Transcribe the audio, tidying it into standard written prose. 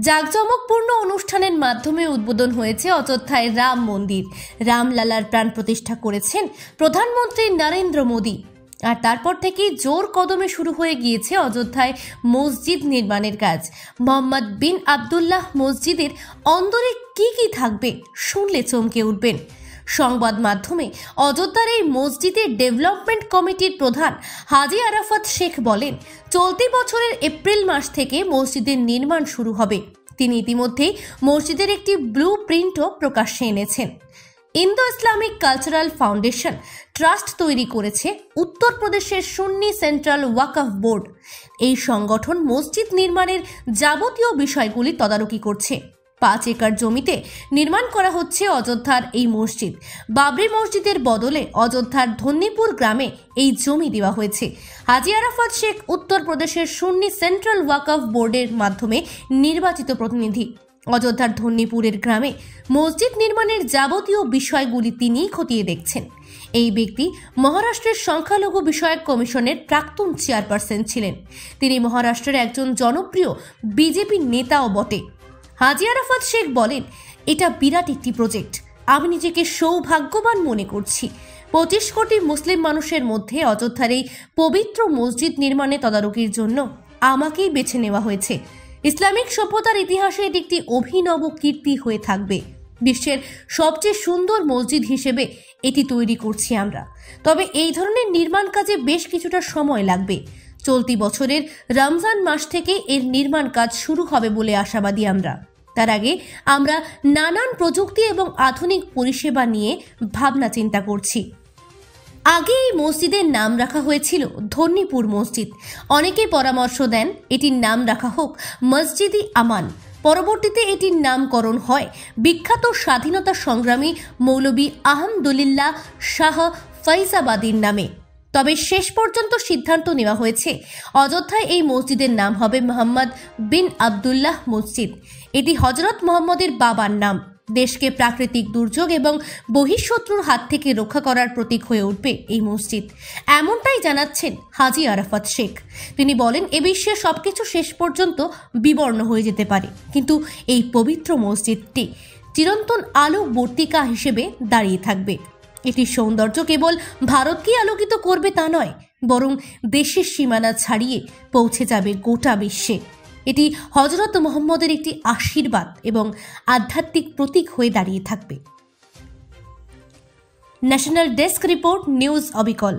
জাঁকজমকপূর্ণ অনুষ্ঠানের মাধ্যমে উদ্বোধন হয়েছে অযোধ্যায় রাম মন্দির। রামলালার প্রাণ প্রতিষ্ঠা করেছেন প্রধানমন্ত্রী নরেন্দ্র মোদী। আর তারপর থেকেই জোর কদমে শুরু হয়ে গিয়েছে অযোধ্যায় মসজিদ নির্মাণের কাজ। মোহাম্মদ বিন আবদুল্লাহ মসজিদের অন্দরে কি কি থাকবে শুনলে চমকে উঠবেন। সংবাদ মাধ্যমে অযোধ্যার এই মসজিদের ডেভেলপমেন্ট কমিটির প্রধান হাজি আরাফাত শেখ বলেন, চলতি বছরের এপ্রিল মাস থেকে মসজিদের নির্মাণ শুরু হবে। তিনি ইতিমধ্যেই মসজিদের একটি ব্লু প্রিন্টও প্রকাশ্যে এনেছেন। Indo Islamic cultural foundation trust তৈরি করেছে উত্তরপ্রদেশের সুন্নি সেন্ট্রাল ওয়াকফ বোর্ড। এই সংগঠন মসজিদ নির্মাণের যাবতীয় বিষয়গুলি তদারকি করছে। 5 একর জমিতে নির্মাণ করা হচ্ছে অযোধ্যার এই মসজিদ। বাবরি মসজিদের বদলে অযোধ্যার ধন্যীপুর গ্রামে এই জমি দেওয়া হয়েছে। হাজি আরাফাত শেখ উত্তরপ্রদেশের সুন্নি সেন্ট্রাল ওয়াকফ বোর্ডের মাধ্যমে নির্বাচিত প্রতিনিধি। অযোধ্যার ধন্যীপুরের গ্রামে মসজিদ নির্মাণের যাবতীয় বিষয়গুলি তিনিই খতিয়ে দেখছেন। এই ব্যক্তি মহারাষ্ট্রের সংখ্যালঘু বিষয়ক কমিশনের প্রাক্তন চেয়ারপারসন ছিলেন। তিনি মহারাষ্ট্রের একজন জনপ্রিয় বিজেপি নেতাও বটে। হাজি আরাফাত শেখ বলেন, এটা বিরাট একটি প্রজেক্ট। আমি নিজেকে সৌভাগ্যবান মনে করছি। 25 কোটি মুসলিম মানুষের মধ্যে অযোধ্যার এই পবিত্র মসজিদ নির্মাণে তদারকির জন্য আমাকেই বেছে নেওয়া হয়েছে। ইসলামিক সভ্যতার ইতিহাসে এটি একটি অভিনব কীর্তি হয়ে থাকবে। বিশ্বের সবচেয়ে সুন্দর মসজিদ হিসেবে এটি তৈরি করছি আমরা। তবে এই ধরনের নির্মাণ কাজে বেশ কিছুটা সময় লাগবে। চলতি বছরের রমজান মাস থেকে এর নির্মাণ কাজ শুরু হবে বলে আশাবাদী আমরা। তার আগে আমরা নানান প্রযুক্তি এবং আধুনিক পরিষেবা নিয়ে ভাবনা চিন্তা করছি। আগে এই মসজিদের নাম রাখা হয়েছিল ধন্যীপুর মসজিদ। অনেকেই পরামর্শ দেন এটির নাম রাখা হোক মসজিদ-ই আমান। পরবর্তীতে এটির নামকরণ হয় বিখ্যাত স্বাধীনতা সংগ্রামী মৌলভী আহমদুলিল্লাহ শাহ ফৈজাবাদীর নামে। তবে শেষ পর্যন্ত সিদ্ধান্ত নেওয়া হয়েছে অযোধ্যায় এই মসজিদের নাম হবে মোহাম্মদ বিন আবদুল্লাহ মসজিদ। এটি হযরত মুহাম্মদের বাবার নাম। দেশকে প্রাকৃতিক দুর্যোগ এবং বহিঃশত্রুর হাত থেকে রক্ষা করার প্রতীক হয়ে উঠবে এই মসজিদ, এমনটাই জানাচ্ছেন হাজি আরাফাত শেখ। তিনি বলেন, এ বিশ্বে সবকিছু শেষ পর্যন্ত বিবর্ণ হয়ে যেতে পারে, কিন্তু এই পবিত্র মসজিদটি চিরন্তন আলোকবর্তিকা হিসেবে দাঁড়িয়ে থাকবে। এটির সৌন্দর্য কেবল ভারতকেই আলোকিত করবে তা নয়, বরং দেশের সীমানা ছাড়িয়ে পৌঁছে যাবে গোটা বিশ্বে। এটি হযরত মুহাম্মদের একটি আশীর্বাদ এবং আধ্যাত্মিক প্রতীক হয়ে দাঁড়িয়ে থাকবে। ন্যাশনাল ডেস্ক রিপোর্ট, নিউজ অবিকল।